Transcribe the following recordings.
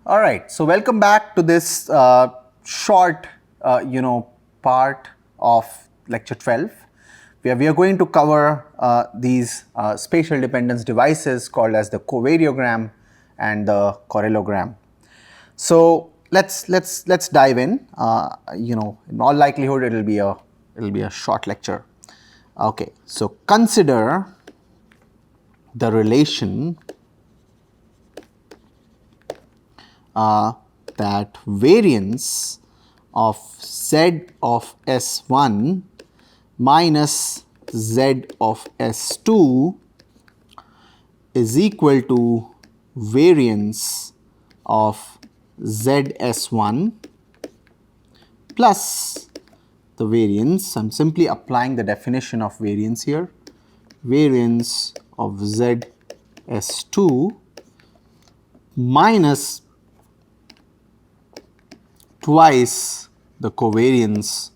All right, so welcome back to this short, part of lecture 12, where we are going to cover these spatial dependence devices called as the covariogram and the correlogram. So let's dive in. In all likelihood, it'll be a short lecture. Okay, so consider the relation that variance of z of S1 minus z of S2 is equal to variance of ZS1 plus the variance. I am simply applying the definition of variance here. Variance of ZS2 minus twice the covariance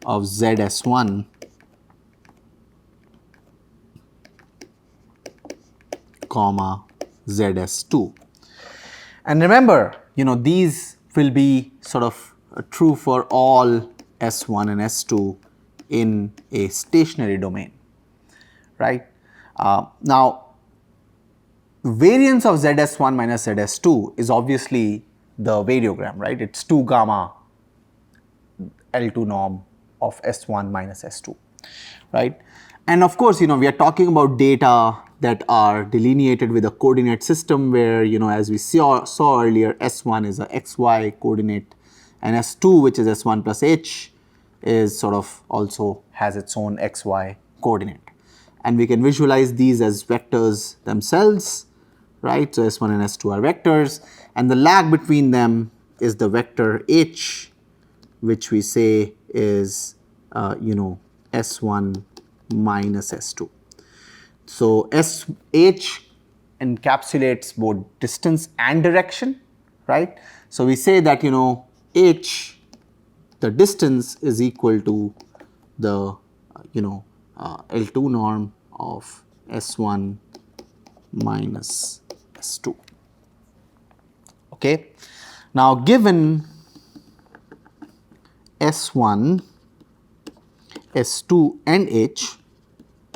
of ZS1 comma ZS2. And remember, these will be sort of true for all S1 and S2 in a stationary domain, right? Now, variance of ZS1 minus ZS2 is obviously the variogram, right? It's 2 gamma L2 norm of S1 minus S2, right? And of course, we are talking about data that are delineated with a coordinate system where, as we saw earlier, S1 is a XY coordinate and S2, which is S1 plus H, is sort of also has its own XY coordinate. And we can visualize these as vectors themselves, right? So S1 and S2 are vectors, and the lag between them is the vector H, which we say is, S1 minus S2. So SH encapsulates both distance and direction, right? So we say that, H, the distance, is equal to the, L2 norm of S1 minus S2. Okay. Now, given S1, S2 and H,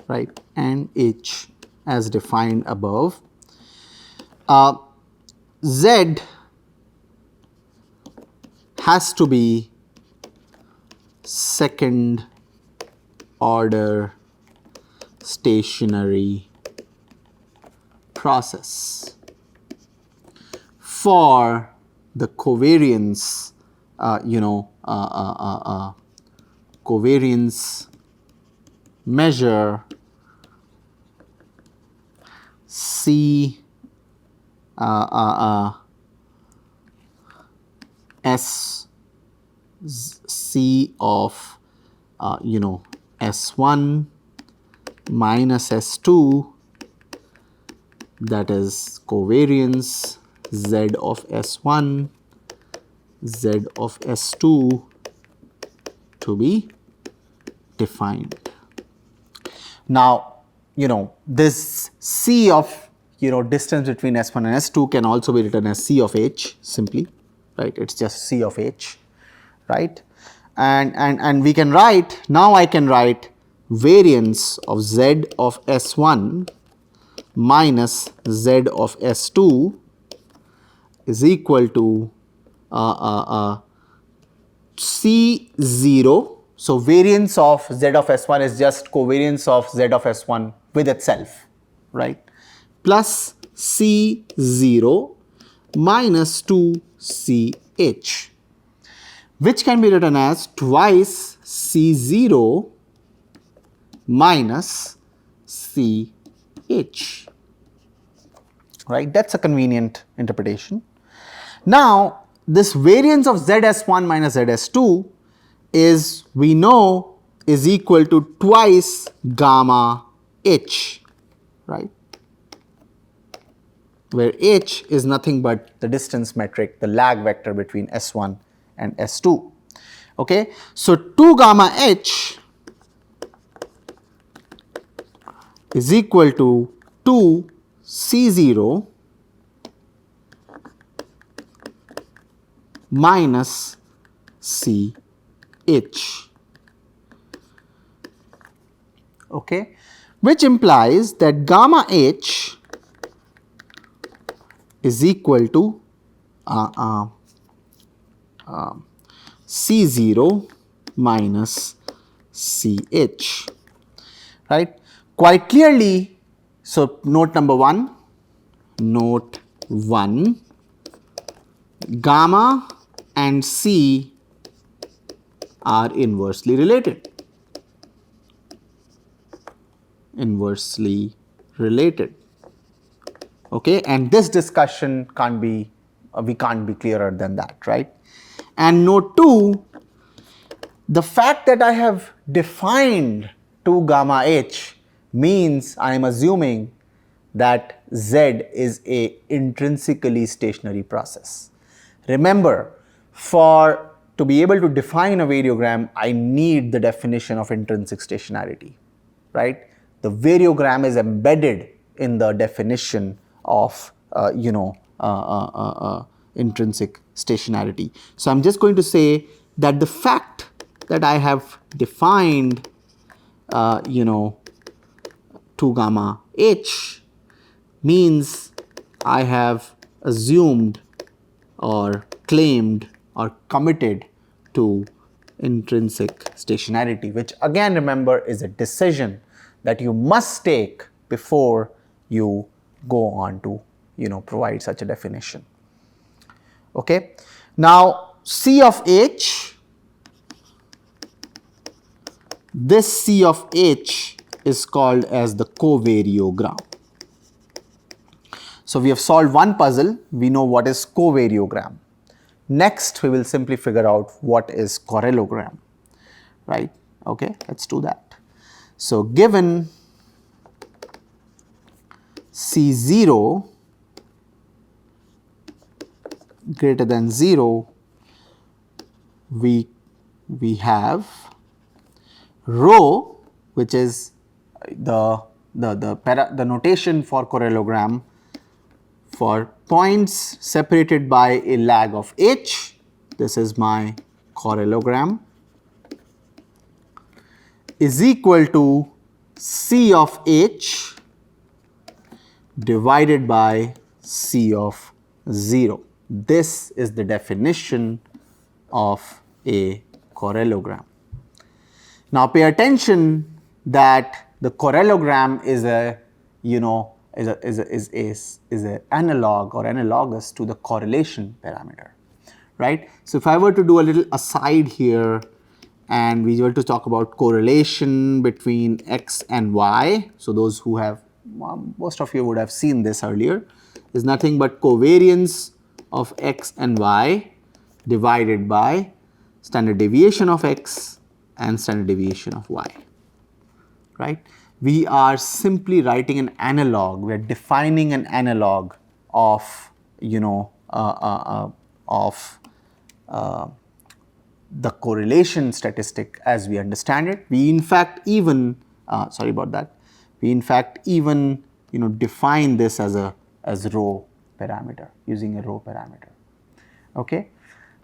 right, and H as defined above, Z has to be second order stationary process for the covariance, covariance measure C S C of S1 minus S2, that is covariance Z of S1, Z of S2 to be defined. Now, this C of distance between S1 and S2 can also be written as C of H simply, right? It's just C of H, right? And we can write, now I can write variance of Z of S1 minus Z of S2 is equal to C0. So variance of Z of S1 is just covariance of Z of S1 with itself, right? Plus C0 minus 2CH, which can be written as twice C0 minus CH, right? That's a convenient interpretation. Now, this variance of ZS1 minus ZS2 is, we know, is equal to twice gamma H, right? Where H is nothing but the distance metric, the lag vector between S1 and S2. Okay, so 2 gamma H is equal to 2 C0 minus CH. Okay, which implies that gamma H is equal to C0 minus CH, right? Quite clearly, so note number 1, gamma and C are inversely related. Okay, and this discussion can't be, we can't be clearer than that, right? And note 2, the fact that I have defined 2 gamma H means I am assuming that Z is a intrinsically stationary process. Remember, to be able to define a variogram, I need the definition of intrinsic stationarity, right? The variogram is embedded in the definition of intrinsic stationarity. So I'm just going to say that the fact that I have defined 2 gamma H means I have assumed or claimed or committed to intrinsic stationarity, which again, remember, is a decision that you must take before you go on to provide such a definition. Okay. Now C of H, this C of H is called as the covariogram. So we have solved one puzzle, we know what is covariogram. Next we will simply figure out what is correlogram, right? Okay, let's do that. So given C0 greater than 0, we have rho, which is the notation for correlogram for points separated by a lag of h. This is my correlogram, is equal to C of h divided by C of 0. This is the definition of a correlogram. Now pay attention that the correlogram is a analog or analogous to the correlation parameter, right? So if I were to do a little aside here and we were to talk about correlation between x and y, so those who have, most of you would have seen this earlier, is nothing but covariance of x and y divided by standard deviation of x and standard deviation of y, right? We are simply writing an analog, we are defining an analog of the correlation statistic as we understand it. We in fact even define this as rho parameter, using a rho parameter. Okay,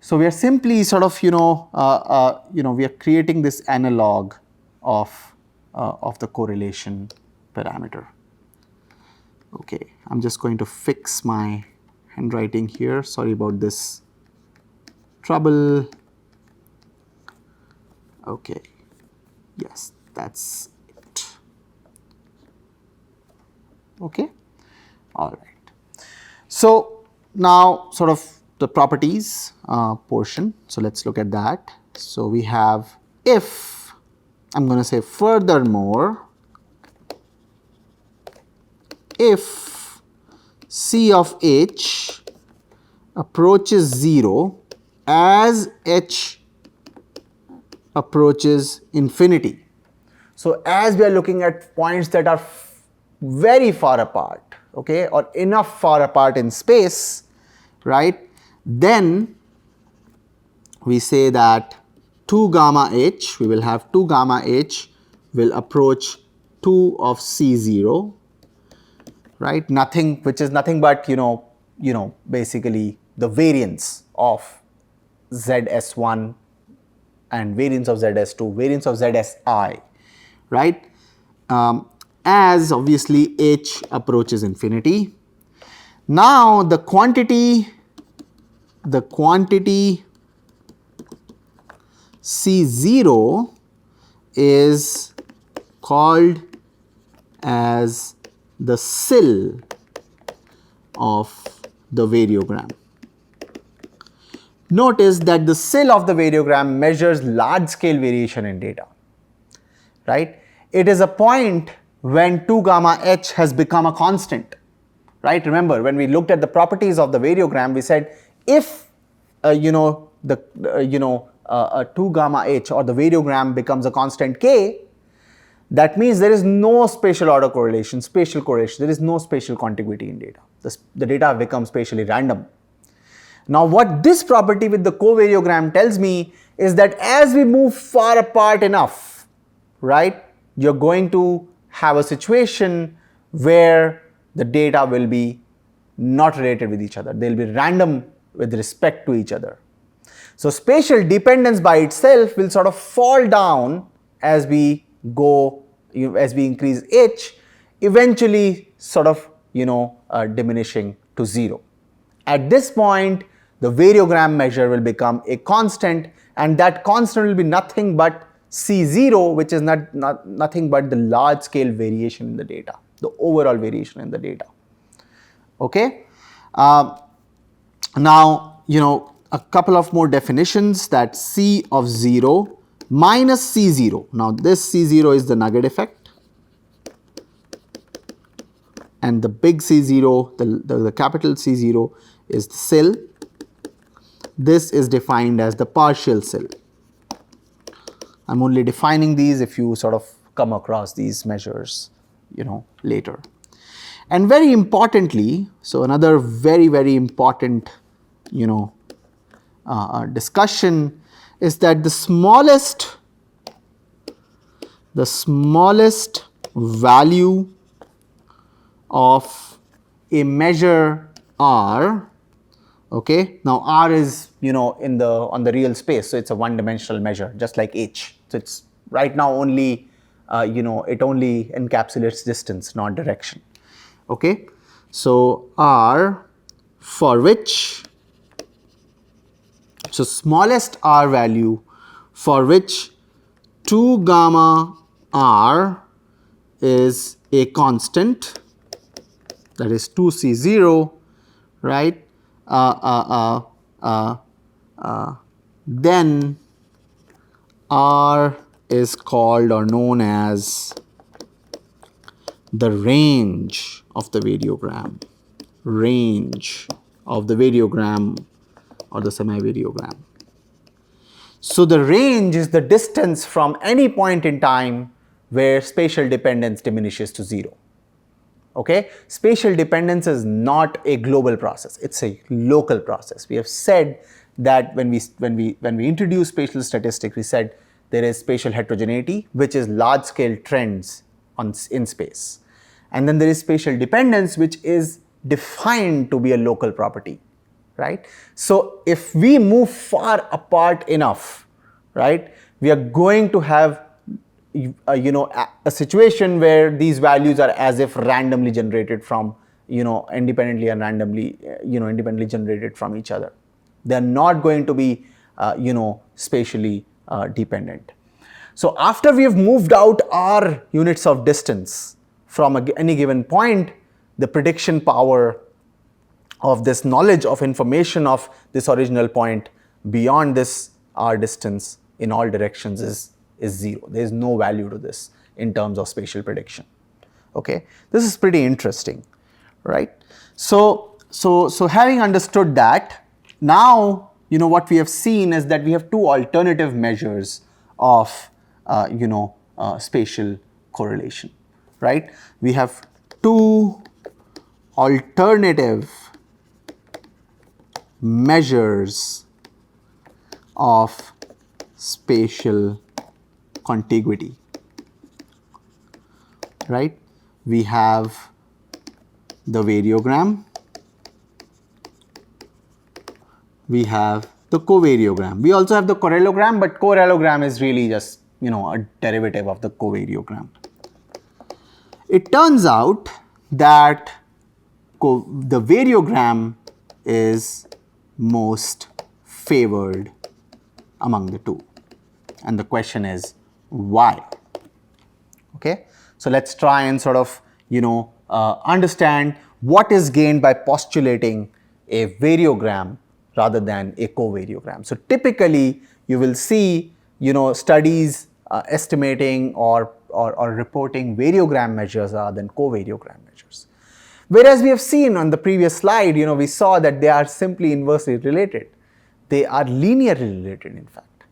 so we are simply sort of we are creating this analog of the correlation parameter. Okay, I'm just going to fix my handwriting here. Sorry about this trouble. Okay, yes, that's it. Okay, all right. So now sort of the properties portion. So let's look at that. So we have, if I'm going to say furthermore, if C of h approaches 0 as h approaches infinity. So as we are looking at points that are very far apart, okay, or enough far apart in space, right, then we say that 2 gamma h, we will have 2 gamma h will approach 2 of C0, right, nothing, which is nothing but basically the variance of ZS1 and variance of ZS2, variance of ZSI, right? As obviously h approaches infinity. Now the quantity C0 is called as the sill of the variogram. Notice that the sill of the variogram measures large scale variation in data, right? It is a point when 2 gamma h has become a constant, right? Remember, when we looked at the properties of the variogram, we said if 2 gamma h or the variogram becomes a constant k, that means there is no spatial order correlation, spatial correlation, there is no spatial contiguity in data. The data becomes spatially random. Now what this property with the covariogram tells me is that as we move far apart enough, right, you're going to have a situation where the data will be not related with each other. They'll be random with respect to each other. So spatial dependence by itself will sort of fall down as we go, as we increase h, eventually sort of diminishing to 0. At this point, the variogram measure will become a constant, and that constant will be nothing but C0, which is nothing but the large scale variation in the data, the overall variation in the data. Okay. Now, a couple of more definitions, that C of 0 minus C0. Now, this C0 is the nugget effect, and the big C0, the capital C0 is the sill. This is defined as the partial sill. I'm only defining these if you sort of come across these measures, later. And very importantly, so another very, very important, discussion is that the smallest value of a measure R, okay, now R is on the real space, so it's a one-dimensional measure just like h. So it's right now only it only encapsulates distance, not direction. Okay, so R for which, so smallest R value for which 2 gamma R is a constant, that is 2C0, right? Then R is called or known as the range of the variogram, or the semi-variogram. So the range is the distance from any point in time where spatial dependence diminishes to 0. Okay, spatial dependence is not a global process; it's a local process. We have said that when we introduce spatial statistics, we said there is spatial heterogeneity, which is large-scale trends in space, and then there is spatial dependence, which is defined to be a local property, right? So if we move far apart enough, right, we are going to have a situation where these values are as if randomly generated from independently and randomly independently generated from each other. They are not going to be spatially dependent. So after we have moved out our units of distance from any given point, the prediction power of this knowledge of information of this original point beyond this r distance in all directions is 0. There is no value to this in terms of spatial prediction. Okay, this is pretty interesting, right? So having understood that, now what we have seen is that we have two alternative measures of spatial correlation, right? We have two alternative measures of spatial contiguity, right? We have the variogram, we have the covariogram. We also have the correlogram, but correlogram is really just, a derivative of the covariogram. It turns out that the variogram is most favored among the two, and the question is why. Okay, so let's try and sort of understand what is gained by postulating a variogram rather than a covariogram. So typically you will see studies estimating or reporting variogram measures rather than covariogram measures. Whereas we have seen on the previous slide, we saw that they are simply inversely related. They are linearly related, in fact.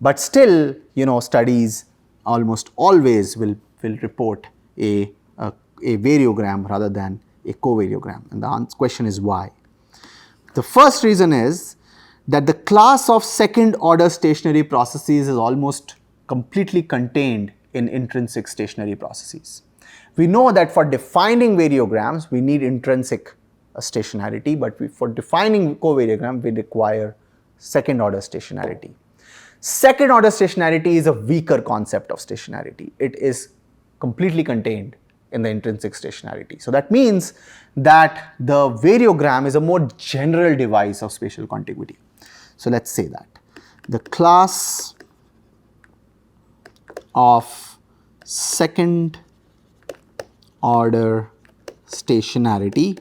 But still, studies almost always will report a variogram rather than a covariogram. And the question is why. The first reason is that the class of second order stationary processes is almost completely contained in intrinsic stationary processes. We know that for defining variograms, we need intrinsic stationarity, but for defining covariogram, we require second order stationarity. Second order stationarity is a weaker concept of stationarity. It is completely contained in the intrinsic stationarity. So that means that the variogram is a more general device of spatial contiguity. So let's say that the class of second order stationarity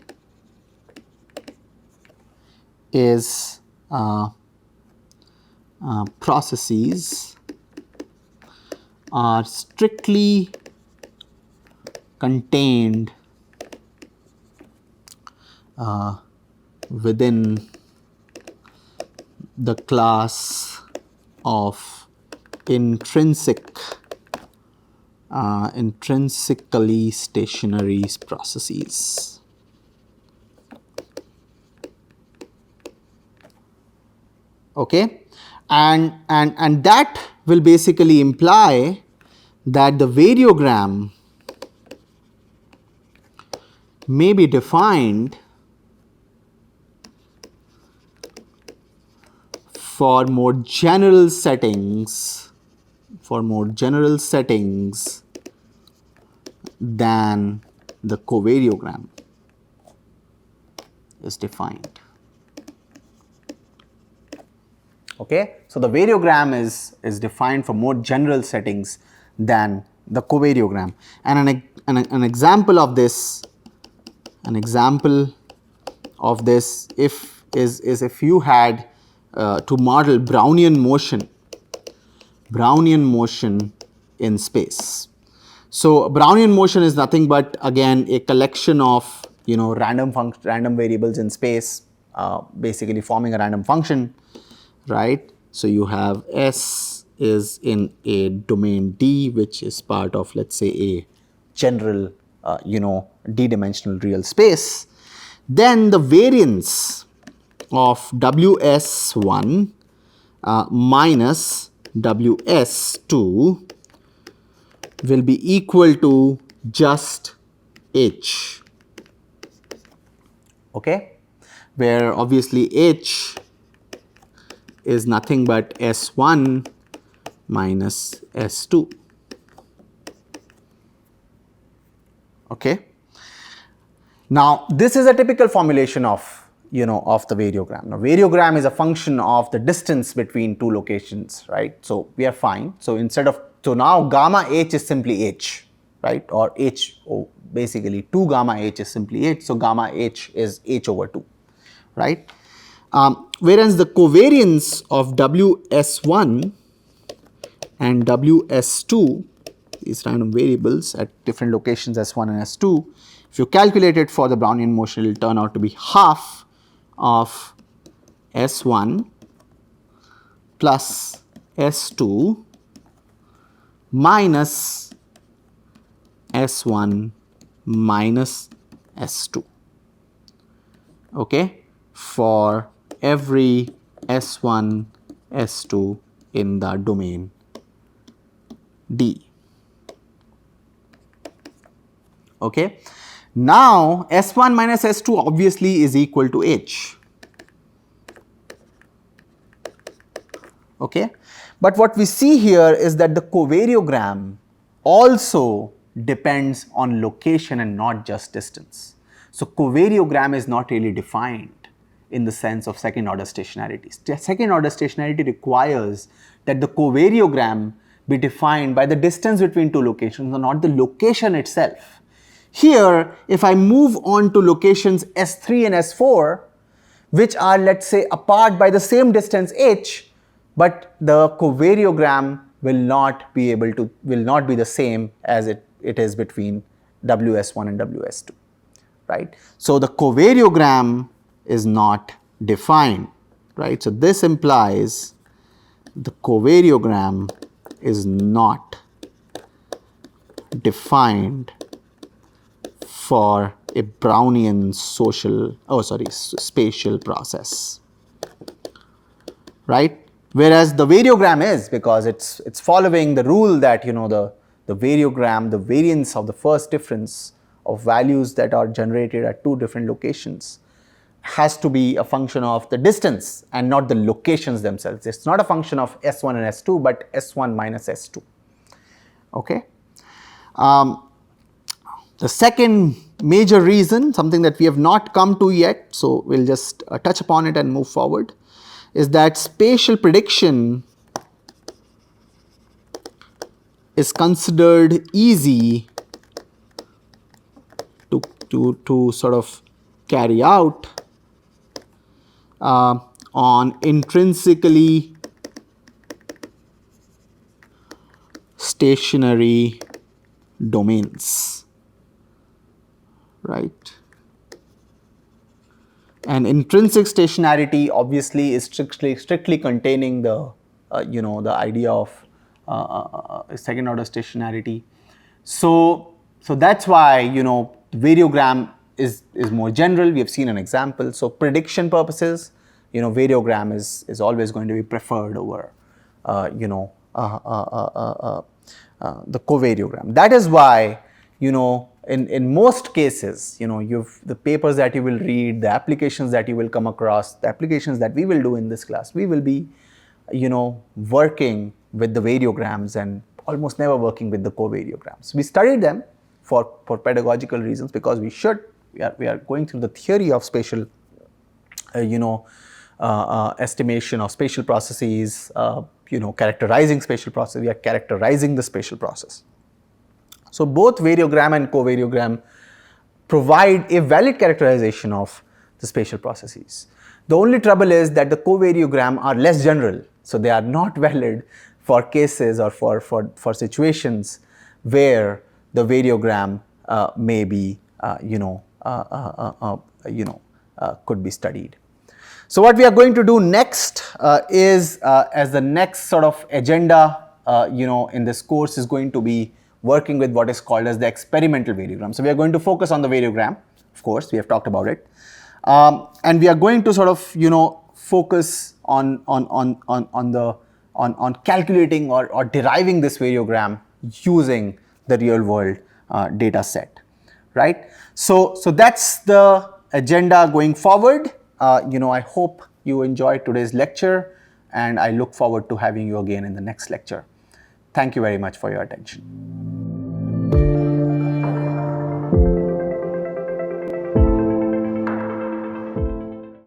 is processes are strictly contained within the class of intrinsically stationary processes. Okay, and that will basically imply that the variogram may be defined for more general settings than the covariogram is defined. Okay, so the variogram is defined for more general settings than the covariogram. And an example of this, is if you had to model Brownian motion in space. So Brownian motion is nothing but, again, a collection of random variables in space, basically forming a random function, right? So you have S is in a domain D, which is part of, let's say, a general d-dimensional real space. Then the variance of WS1 minus WS2 will be equal to just H. Okay, where obviously H is nothing but S1 minus S2. Okay. Now this is a typical formulation of of the variogram. Now variogram is a function of the distance between two locations, right? So we are fine. So now gamma H is simply H, right? Or basically 2 gamma H is simply H. So gamma H is H over 2, right? Whereas the covariance of WS1 and WS2, these random variables at different locations S1 and S2, if you calculate it for the Brownian motion, it will turn out to be half of S1 plus S2 minus S1 minus S2, okay, for every S1, S2 in the domain D. Okay. Now S1 minus S2 obviously is equal to H. okay? But what we see here is that the covariogram also depends on location and not just distance. So covariogram is not really defined in the sense of second order stationarity. Second order stationarity requires that the covariogram be defined by the distance between two locations and not the location itself. Here, if I move on to locations S3 and S4, which are, let's say, apart by the same distance h, but the covariogram will not be the same as it is between WS1 and WS2, right? So the covariogram is not defined, right? So this implies the covariogram is not defined for a Brownian spatial process, right? Whereas the variogram is, because it's following the rule that, you know, the variogram, the variance of the first difference of values that are generated at two different locations has to be a function of the distance and not the locations themselves. It's not a function of S1 and S2, but S1 minus S2, okay? The second major reason, something that we have not come to yet, so we'll just touch upon it and move forward, is that spatial prediction is considered easy to sort of carry out on intrinsically stationary domains, right? And intrinsic stationarity obviously is strictly containing the the idea of second order stationarity. So that's why, you know, variogram is more general. We have seen an example. So prediction purposes, you know, variogram is always going to be preferred over the covariogram. That is why, you know, in most cases, you know, the papers that you will read, the applications that you will come across, the applications that we will do in this class, we will be, you know, working with the variograms and almost never working with the covariograms. We studied them for pedagogical reasons, because we are going through the theory of spatial estimation of spatial processes, characterizing spatial processes. We are characterizing the spatial process. So both variogram and covariogram provide a valid characterization of the spatial processes. The only trouble is that the covariogram are less general, so they are not valid for cases or for situations where the variogram may be could be studied. So what we are going to do next is as the next sort of agenda in this course is going to be working with what is called as the experimental variogram. So we are going to focus on the variogram, of course, we have talked about it, and we are going to sort of focus on calculating or deriving this variogram using the real world data set, right? So that's the agenda going forward. I hope you enjoyed today's lecture, and I look forward to having you again in the next lecture. Thank you very much for your attention.